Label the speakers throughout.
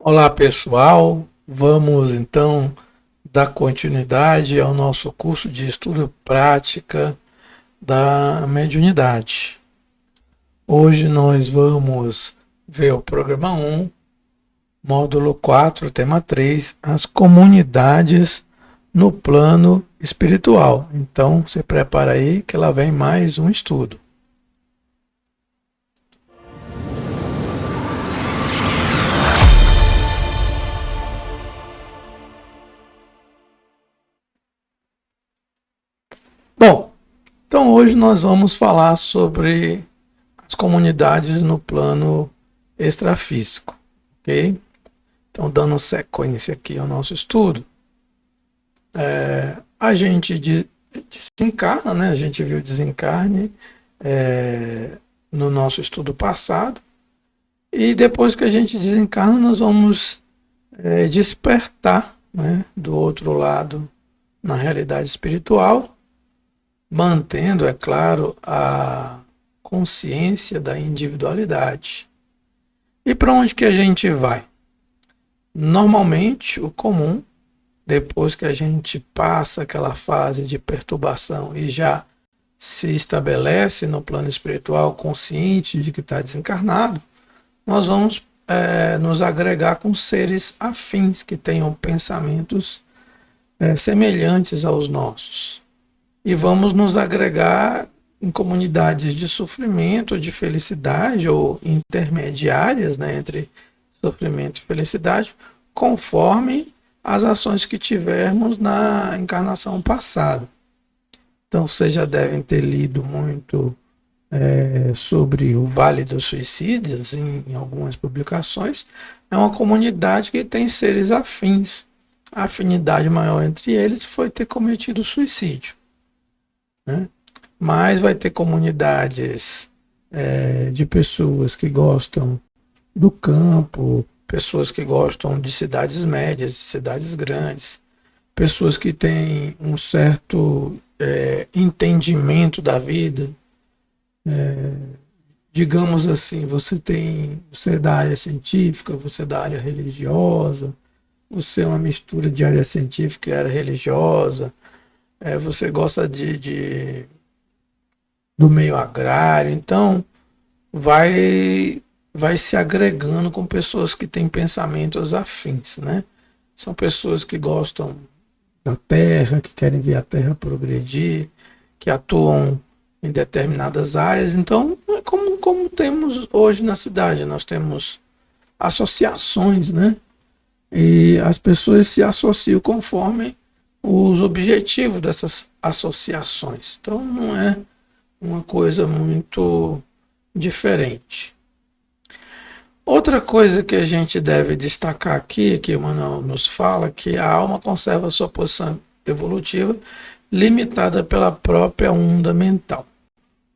Speaker 1: Olá pessoal, vamos então dar continuidade ao nosso curso de estudo prática da mediunidade. Hoje nós vamos ver o programa 1, módulo 4, tema 3, as comunidades no plano espiritual. Então se prepara aí que lá vem mais um estudo. Bom, então hoje nós vamos falar sobre as comunidades no plano extrafísico, ok? Então, dando sequência aqui ao nosso estudo, a gente desencarna, né? A gente viu desencarne no nosso estudo passado, e depois que a gente desencarna, nós vamos despertar, né, do outro lado na realidade espiritual, mantendo, é claro, a consciência da individualidade. E para onde que a gente vai? Normalmente, o comum, depois que a gente passa aquela fase de perturbação e já se estabelece no plano espiritual consciente de que está desencarnado, nós vamos nos agregar com seres afins que tenham pensamentos semelhantes aos nossos. E vamos nos agregar em comunidades de sofrimento, de felicidade ou intermediárias, né, entre sofrimento e felicidade, conforme as ações que tivermos na encarnação passada. Então, vocês já devem ter lido muito sobre o Vale dos Suicidas em algumas publicações. É uma comunidade que tem seres afins. A afinidade maior entre eles foi ter cometido suicídio, né? Mas vai ter comunidades de pessoas que gostam do campo, pessoas que gostam de cidades médias, de cidades grandes, pessoas que têm um certo entendimento da vida. Digamos assim, você é da área científica, você é da área religiosa, você é uma mistura de área científica e área religiosa, você gosta do meio agrário, então vai se agregando com pessoas que têm pensamentos afins, né? São pessoas que gostam da terra, que querem ver a terra progredir, que atuam em determinadas áreas. Então, é como temos hoje na cidade, nós temos associações, né? E as pessoas se associam conforme os objetivos dessas associações. Então, não é uma coisa muito diferente. Outra coisa que a gente deve destacar aqui, que o Manuel nos fala, que a alma conserva sua posição evolutiva limitada pela própria onda mental.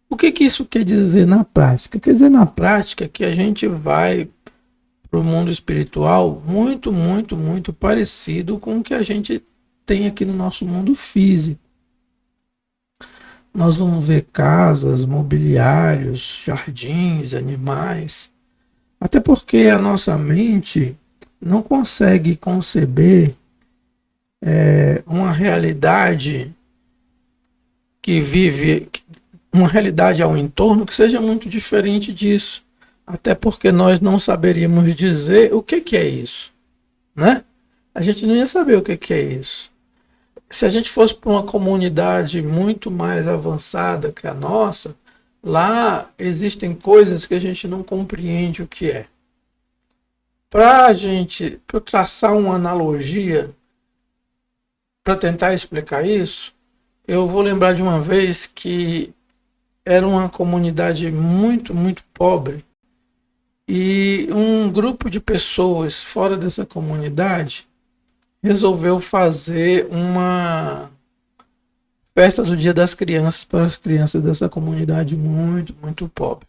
Speaker 1: O que isso quer dizer na prática? Quer dizer na prática que a gente vai para o mundo espiritual muito, muito, muito parecido com o que a gente tem aqui no nosso mundo físico. Nós vamos ver casas, mobiliários, jardins, animais. Até porque a nossa mente não consegue conceber uma realidade que vive, uma realidade ao entorno que seja muito diferente disso. Até porque nós não saberíamos dizer o que é isso, né? A gente não ia saber o que é isso. Se a gente fosse para uma comunidade muito mais avançada que a nossa, lá existem coisas que a gente não compreende o que é. Para eu traçar uma analogia para tentar explicar isso, eu vou lembrar de uma vez que era uma comunidade muito, muito pobre e um grupo de pessoas fora dessa comunidade resolveu fazer uma festa do Dia das Crianças para as crianças dessa comunidade muito, muito pobre.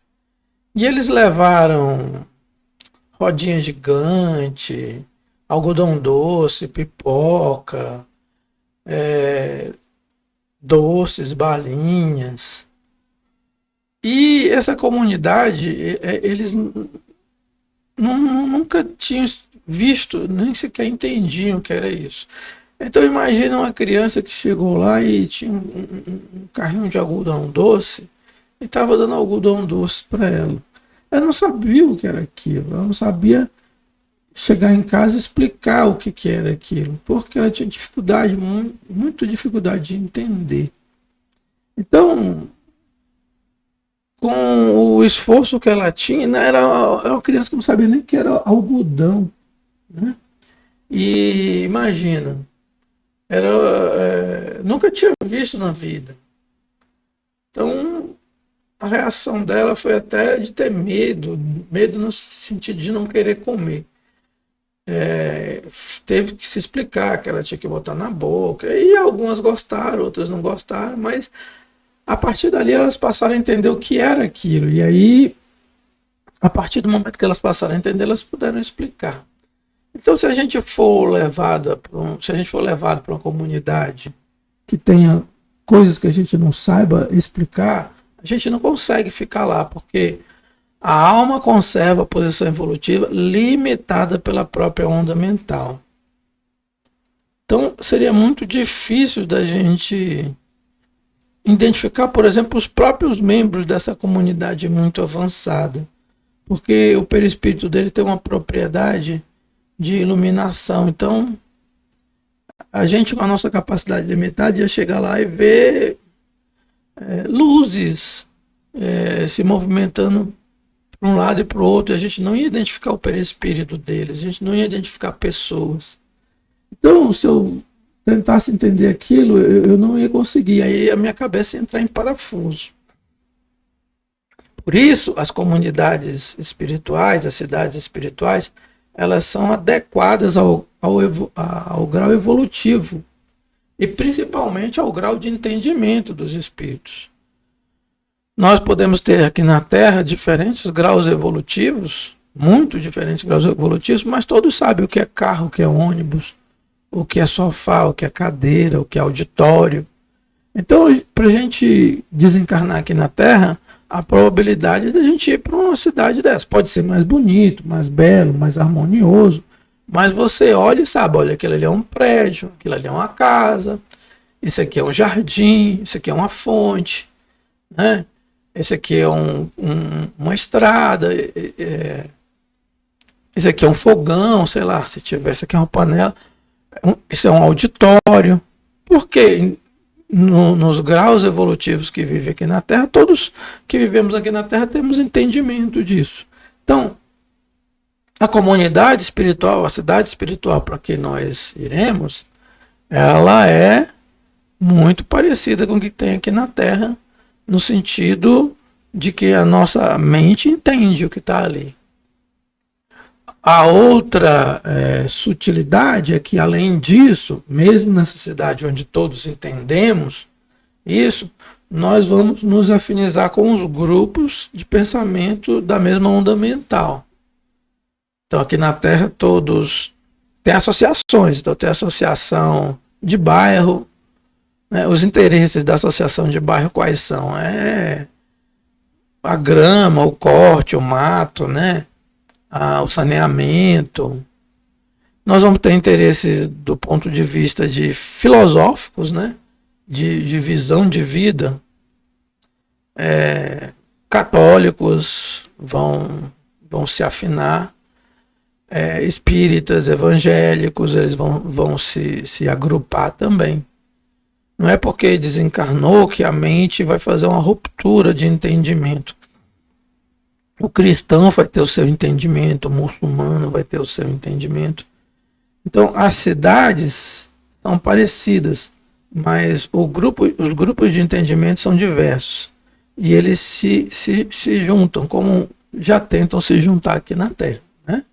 Speaker 1: E eles levaram rodinha gigante, algodão doce, pipoca, doces, balinhas. E essa comunidade, eles nunca tinham visto, nem sequer entendiam o que era isso. Então imagina uma criança que chegou lá e tinha um carrinho de algodão doce e estava dando algodão doce para ela. Ela não sabia o que era aquilo, ela não sabia chegar em casa e explicar o que, que era aquilo, porque ela tinha dificuldade, muito dificuldade de entender. Então, com o esforço que ela tinha, né, era uma criança que não sabia nem o que era algodão, né? E imagina, nunca tinha visto na vida. Então, a reação dela foi até de ter medo, medo no sentido de não querer comer. Teve que se explicar que ela tinha que botar na boca, e algumas gostaram, outras não gostaram, mas a partir dali elas passaram a entender o que era aquilo, e aí, a partir do momento que elas passaram a entender, elas puderam explicar. Então, se a gente for se a gente for levado para uma comunidade que tenha coisas que a gente não saiba explicar, a gente não consegue ficar lá, porque a alma conserva a posição evolutiva limitada pela própria onda mental. Então, seria muito difícil da gente identificar, por exemplo, os próprios membros dessa comunidade muito avançada, porque o perispírito dele tem uma propriedade de iluminação. Então, a gente, com a nossa capacidade limitada, ia chegar lá e ver luzes se movimentando para um lado e para o outro, e a gente não ia identificar o perispírito deles, a gente não ia identificar pessoas. Então, se eu tentasse entender aquilo, eu não ia conseguir, aí a minha cabeça ia entrar em parafuso. Por isso, as comunidades espirituais, as cidades espirituais, elas são adequadas ao grau evolutivo e principalmente ao grau de entendimento dos espíritos. Nós podemos ter aqui na Terra diferentes graus evolutivos, muito diferentes graus evolutivos, mas todos sabem o que é carro, o que é ônibus, o que é sofá, o que é cadeira, o que é auditório. Então, para a gente desencarnar aqui na Terra, a probabilidade de a gente ir para uma cidade dessa pode ser mais bonito, mais belo, mais harmonioso, mas você olha e sabe, olha, aquilo ali é um prédio, aquilo ali é uma casa, isso aqui é um jardim, isso aqui é uma fonte, né? Esse aqui é uma estrada, esse aqui é um fogão, sei lá, se tivesse aqui uma panela, isso é um auditório. Porque nos graus evolutivos que vivem aqui na Terra, todos que vivemos aqui na Terra temos entendimento disso. Então, a comunidade espiritual, a cidade espiritual para que nós iremos, ela é muito parecida com o que tem aqui na Terra, no sentido de que a nossa mente entende o que está ali. A outra sutilidade é que, além disso, mesmo nessa cidade onde todos entendemos isso, nós vamos nos afinizar com os grupos de pensamento da mesma onda mental. Então, aqui na Terra, todos têm associações. Então, tem associação de bairro. Né? Os interesses da associação de bairro quais são? A grama, o corte, o mato, né? O saneamento. Nós vamos ter interesse do ponto de vista de filosóficos, né? De visão de vida. Católicos vão se afinar. Espíritas, evangélicos, eles vão se agrupar também. Não é porque desencarnou que a mente vai fazer uma ruptura de entendimento. O cristão vai ter o seu entendimento, o muçulmano vai ter o seu entendimento. Então, as cidades são parecidas, mas os grupos de entendimento são diversos. E eles se juntam, como já tentam se juntar aqui na Terra. Né?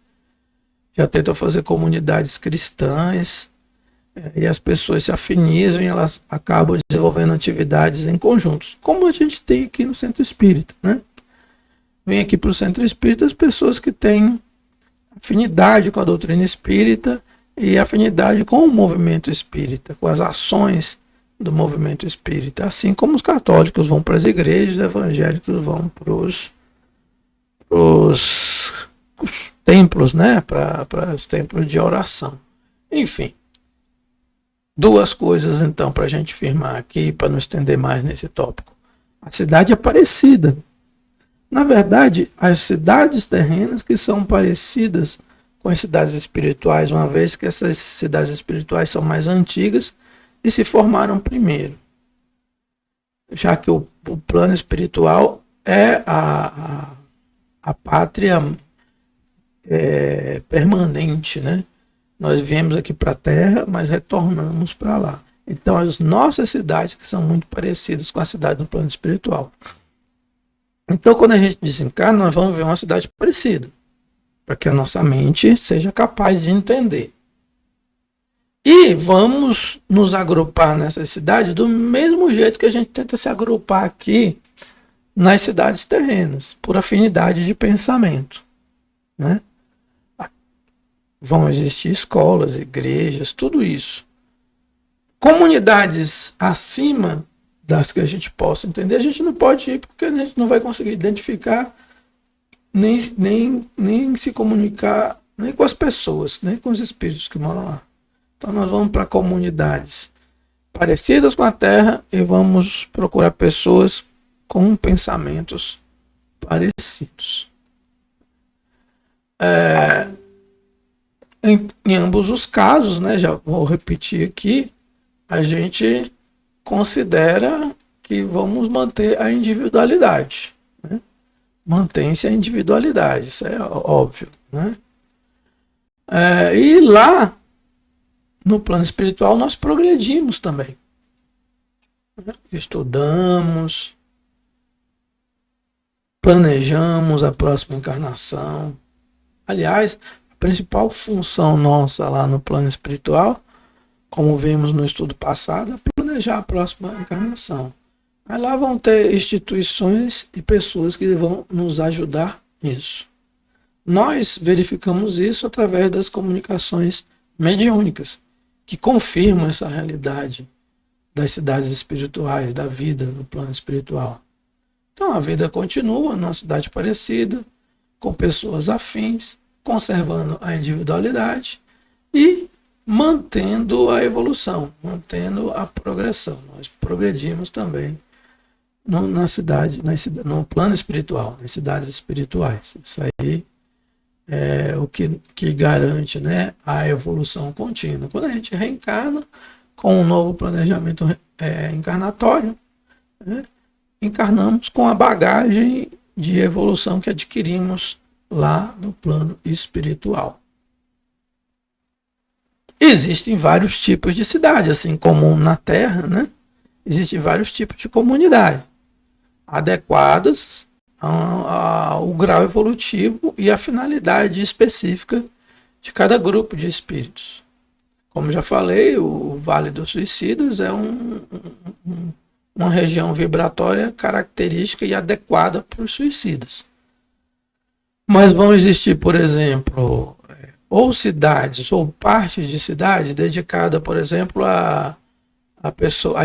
Speaker 1: Já tentam fazer comunidades cristãs, e as pessoas se afinizam e elas acabam desenvolvendo atividades em conjuntos, como a gente tem aqui no Centro Espírita. Né? Vem aqui para o Centro Espírita as pessoas que têm afinidade com a doutrina espírita e afinidade com o movimento espírita, com as ações do movimento espírita, assim como os católicos vão para as igrejas, os evangélicos vão para templos, né? Para os templos de oração. Enfim, duas coisas então para a gente firmar aqui, para não estender mais nesse tópico. A cidade é parecida. Na verdade, as cidades terrenas que são parecidas com as cidades espirituais, uma vez que essas cidades espirituais são mais antigas e se formaram primeiro. Já que o plano espiritual é a pátria permanente, né? Nós viemos aqui para a Terra, mas retornamos para lá. Então, as nossas cidades que são muito parecidas com a cidade do plano espiritual. Então, quando a gente desencarna, nós vamos ver uma cidade parecida, para que a nossa mente seja capaz de entender. E vamos nos agrupar nessa cidade do mesmo jeito que a gente tenta se agrupar aqui nas cidades terrenas, por afinidade de pensamento, né? Vão existir escolas, igrejas, tudo isso. Comunidades acima das que a gente possa entender, a gente não pode ir porque a gente não vai conseguir identificar, nem se comunicar, nem com as pessoas, nem com os espíritos que moram lá. Então nós vamos para comunidades parecidas com a Terra e vamos procurar pessoas com pensamentos parecidos. Em ambos os casos, né, já vou repetir aqui, a gente considera que vamos manter a individualidade, né? Mantém-se a individualidade, isso é óbvio, né? E lá no plano espiritual nós progredimos também, né? Estudamos, planejamos a próxima encarnação. Aliás, a principal função nossa lá no plano espiritual, como vimos no estudo passado, é planejar a próxima encarnação. Aí lá vão ter instituições e pessoas que vão nos ajudar nisso. Nós verificamos isso através das comunicações mediúnicas, que confirmam essa realidade das cidades espirituais, da vida no plano espiritual. Então a vida continua numa cidade parecida, com pessoas afins, conservando a individualidade e mantendo a evolução, mantendo a progressão. Nós progredimos também no plano espiritual, nas cidades espirituais. Isso aí é o que garante, né, a evolução contínua. Quando a gente reencarna com um novo planejamento encarnatório, né, encarnamos com a bagagem de evolução que adquirimos lá no plano espiritual. Existem vários tipos de cidade, assim como na Terra, né? Existem vários tipos de comunidade adequadas ao grau evolutivo e à finalidade específica de cada grupo de espíritos. Como já falei, o Vale dos Suicidas é uma região vibratória característica e adequada para os suicidas. Mas vão existir, por exemplo, ou cidades ou partes de cidade dedicada, por exemplo, a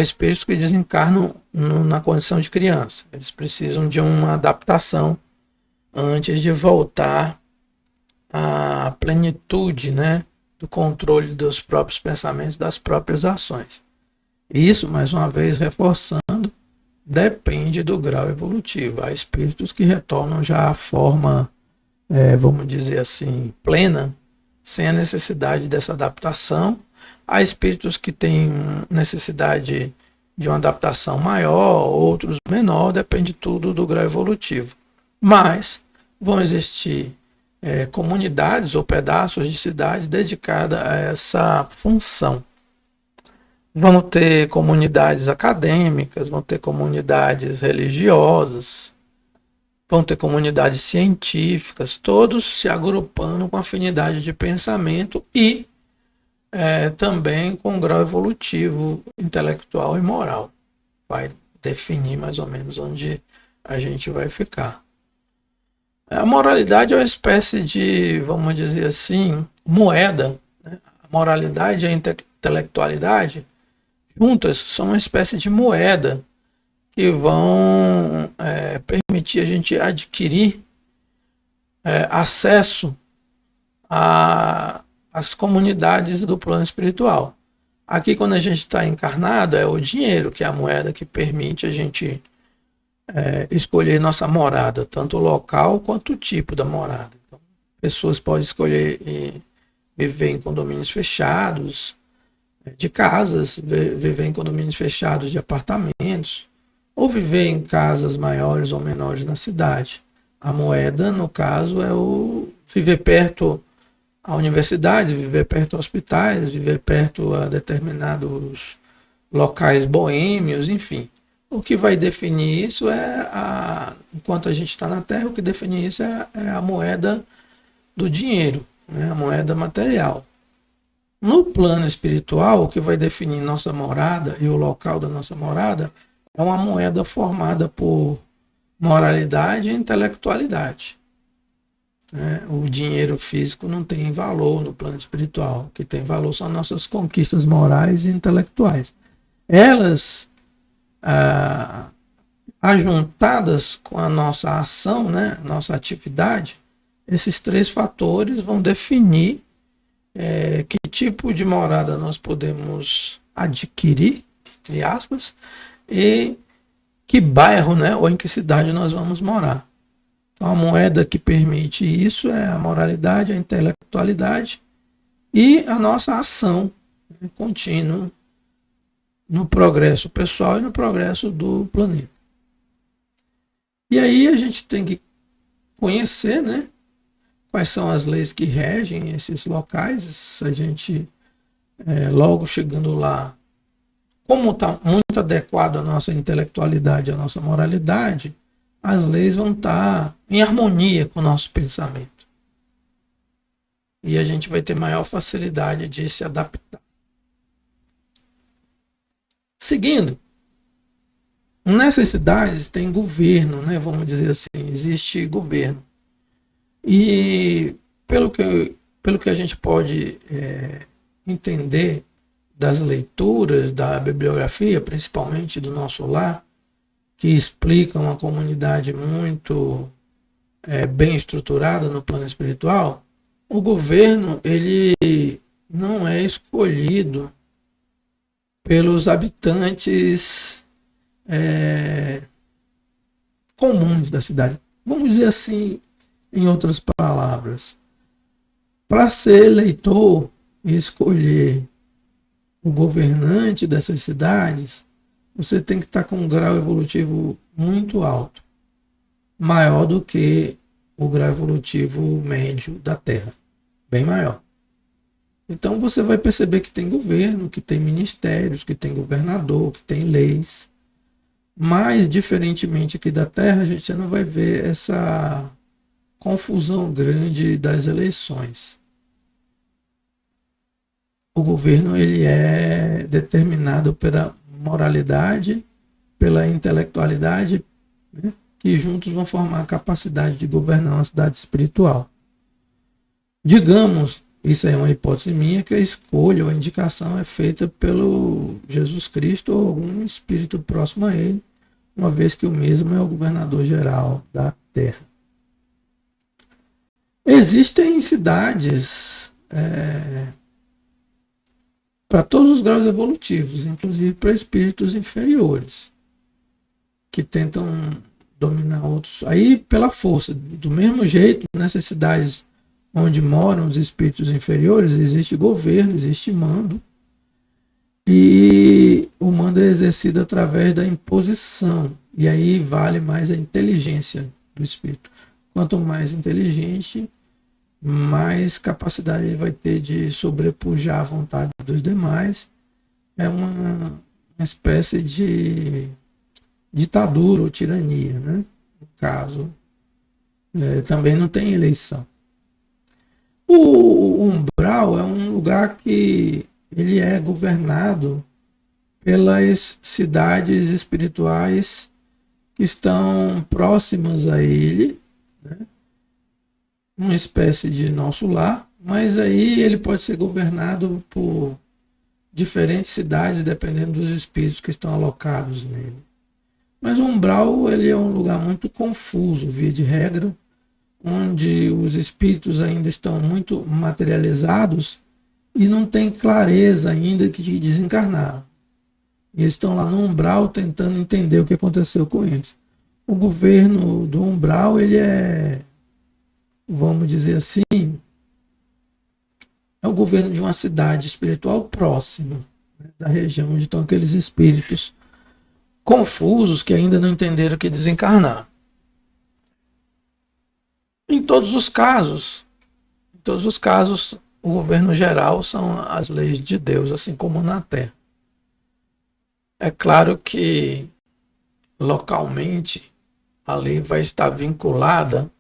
Speaker 1: espíritos que desencarnam na condição de criança. Eles precisam de uma adaptação antes de voltar à plenitude, né, do controle dos próprios pensamentos, das próprias ações. Isso, mais uma vez, reforçando, depende do grau evolutivo. Há espíritos que retornam já à forma, vamos dizer assim, plena, sem a necessidade dessa adaptação. Há espíritos que têm necessidade de uma adaptação maior, outros menor, depende tudo do grau evolutivo. Mas vão existir comunidades ou pedaços de cidades dedicadas a essa função. Vão ter comunidades acadêmicas, vão ter comunidades religiosas, vão ter comunidades científicas, todos se agrupando com afinidade de pensamento e também com grau evolutivo, intelectual e moral. Vai definir mais ou menos onde a gente vai ficar. A moralidade é uma espécie de, vamos dizer assim, moeda, né? A moralidade e a intelectualidade juntas são uma espécie de moeda que vão permitir a gente adquirir acesso as comunidades do plano espiritual. Aqui, quando a gente está encarnado, é o dinheiro, que é a moeda que permite a gente escolher nossa morada, tanto o local quanto o tipo da morada. Então, pessoas podem escolher viver em condomínios fechados, de casas, viver em condomínios fechados de apartamentos, ou viver em casas maiores ou menores na cidade. A moeda, no caso, é o viver perto à universidade, viver perto a hospitais, viver perto a determinados locais boêmios, enfim. O que vai definir isso enquanto a gente está na Terra, o que define isso é a moeda do dinheiro, né? A moeda material. No plano espiritual, o que vai definir nossa morada e o local da nossa morada é uma moeda formada por moralidade e intelectualidade. Né? O dinheiro físico não tem valor no plano espiritual. O que tem valor são nossas conquistas morais e intelectuais. Elas, ajuntadas com a nossa ação, né, nossa atividade, esses três fatores vão definir que tipo de morada nós podemos adquirir, entre aspas, e que bairro, né, ou em que cidade nós vamos morar. Então, a moeda que permite isso é a moralidade, a intelectualidade e a nossa ação, né, contínua no progresso pessoal e no progresso do planeta. E aí a gente tem que conhecer, né, quais são as leis que regem esses locais. A gente, logo chegando lá, como está muito adequado à nossa intelectualidade, à nossa moralidade, as leis vão estar em harmonia com o nosso pensamento. E a gente vai ter maior facilidade de se adaptar. Seguindo, nessas cidades tem governo, né? Vamos dizer assim, existe governo. E pelo que a gente pode entender das leituras, da bibliografia, principalmente do Nosso Lar, que explica uma comunidade muito bem estruturada no plano espiritual, o governo ele não é escolhido pelos habitantes comuns da cidade. Vamos dizer assim, em outras palavras, para ser eleitor e escolher o governante dessas cidades, você tem que estar com um grau evolutivo muito alto, maior do que o grau evolutivo médio da Terra, bem maior. Então você vai perceber que tem governo, que tem ministérios, que tem governador, que tem leis, mas diferentemente aqui da Terra, a gente não vai ver essa confusão grande das eleições. O governo ele é determinado pela moralidade, pela intelectualidade, né, que juntos vão formar a capacidade de governar uma cidade espiritual. Digamos, isso é uma hipótese minha, que a escolha ou a indicação é feita pelo Jesus Cristo ou algum espírito próximo a ele, uma vez que o mesmo é o governador geral da Terra. Existem cidades para todos os graus evolutivos, inclusive para espíritos inferiores, que tentam dominar outros, aí pela força. Do mesmo jeito, nessas cidades onde moram os espíritos inferiores, existe governo, existe mando, e o mando é exercido através da imposição, e aí vale mais a inteligência do espírito. Quanto mais inteligente, mais capacidade ele vai ter de sobrepujar a vontade dos demais. É uma espécie de ditadura ou tirania, né? No caso, também não tem eleição. O umbral é um lugar que ele é governado pelas cidades espirituais que estão próximas a ele, né? Uma espécie de nosso lar, mas aí ele pode ser governado por diferentes cidades, dependendo dos espíritos que estão alocados nele. Mas o umbral ele é um lugar muito confuso, via de regra. onde os espíritos ainda estão muito materializados e não tem clareza ainda que desencarnaram. E eles estão lá no umbral tentando entender o que aconteceu com eles. O governo do umbral, ele é, vamos dizer assim, é o governo de uma cidade espiritual próxima, né, da região onde estão aqueles espíritos confusos que ainda não entenderam que desencarnar. Em todos os casos, o governo geral são as leis de Deus, assim como na Terra. É claro que localmente a lei vai estar vinculada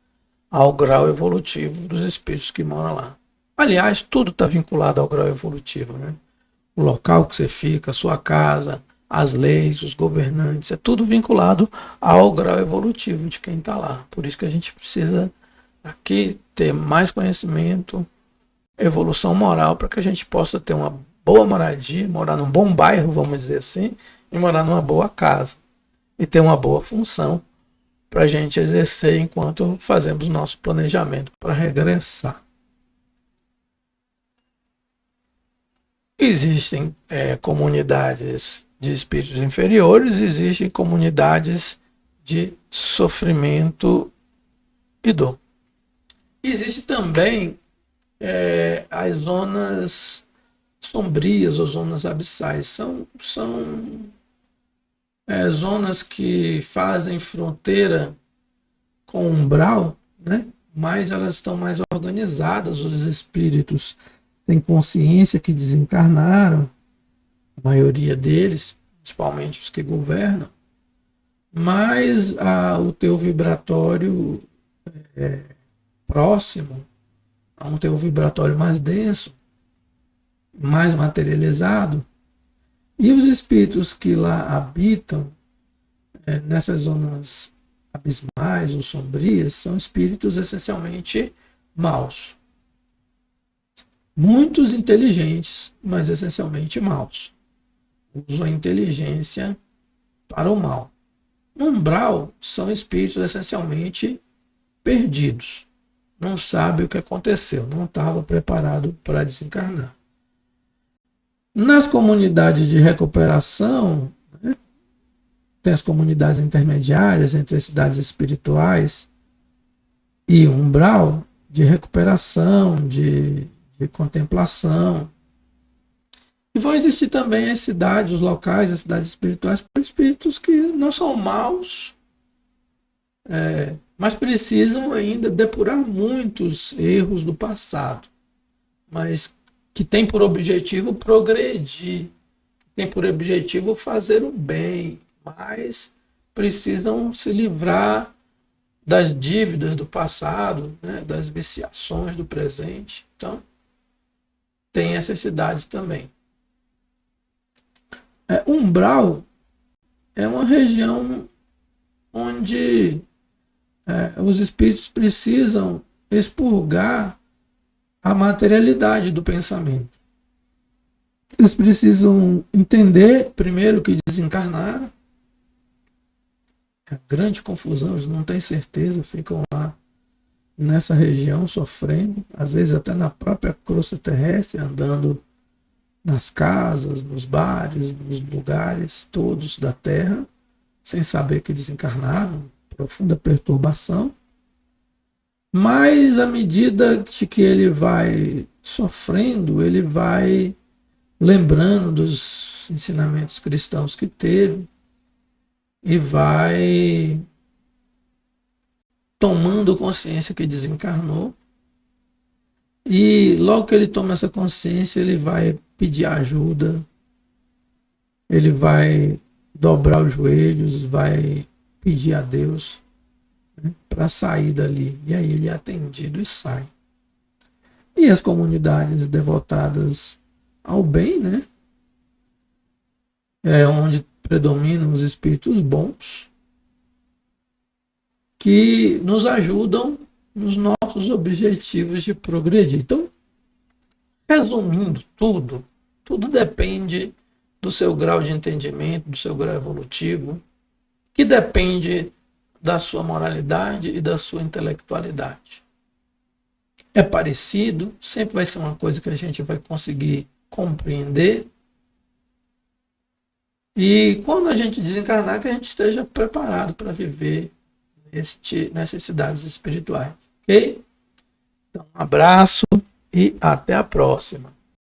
Speaker 1: ao grau evolutivo dos espíritos que moram lá. Aliás, tudo está vinculado ao grau evolutivo, né? O local que você fica, a sua casa, as leis, os governantes, é tudo vinculado ao grau evolutivo de quem está lá. Por isso que a gente precisa aqui ter mais conhecimento, evolução moral, para que a gente possa ter uma boa moradia, morar num bom bairro, vamos dizer assim, e morar numa boa casa. E ter uma boa função para a gente exercer enquanto fazemos nosso planejamento para regressar. Existem comunidades de espíritos inferiores, existem comunidades de sofrimento e dor. Existe também as zonas sombrias ou zonas abissais. São zonas que fazem fronteira com o umbral, né? Mas elas estão mais organizadas, os espíritos têm consciência que desencarnaram, a maioria deles, principalmente os que governam, mas o teu vibratório próximo, a um teu vibratório mais denso, mais materializado, e os espíritos que lá habitam, nessas zonas abismais ou sombrias, são espíritos essencialmente maus. Muitos inteligentes, mas essencialmente maus. Usam a inteligência para o mal. No umbral, são espíritos essencialmente perdidos. Não sabe o que aconteceu, não estava preparado para desencarnar. Nas comunidades de recuperação, né, tem as comunidades intermediárias entre as cidades espirituais e o umbral, de recuperação, de contemplação. E vão existir também as cidades, os locais, as cidades espirituais, para espíritos que não são maus, mas precisam ainda depurar muitos erros do passado, mas que tem por objetivo progredir, tem por objetivo fazer o bem, mas precisam se livrar das dívidas do passado, né, das viciações do presente. Então, tem essas cidades também. Umbral é uma região onde os espíritos precisam expurgar a materialidade do pensamento. Eles precisam entender, primeiro, que desencarnaram. É grande confusão, eles não têm certeza, ficam lá nessa região sofrendo, às vezes até na própria crosta terrestre, andando nas casas, nos bares, nos lugares todos da Terra, sem saber que desencarnaram, profunda perturbação. Mas à medida que ele vai sofrendo, ele vai lembrando dos ensinamentos cristãos que teve e vai tomando consciência que desencarnou. E logo que ele toma essa consciência, ele vai pedir ajuda, ele vai dobrar os joelhos, vai pedir a Deus, né, para sair dali. E aí ele é atendido e sai. E as comunidades devotadas ao bem, né, onde predominam os espíritos bons, que nos ajudam nos nossos objetivos de progredir. Então, resumindo tudo depende do seu grau de entendimento, do seu grau evolutivo, que depende da sua moralidade e da sua intelectualidade. É parecido, sempre vai ser uma coisa que a gente vai conseguir compreender. E quando a gente desencarnar, que a gente esteja preparado para viver necessidades espirituais. Ok? Então, um abraço e até a próxima.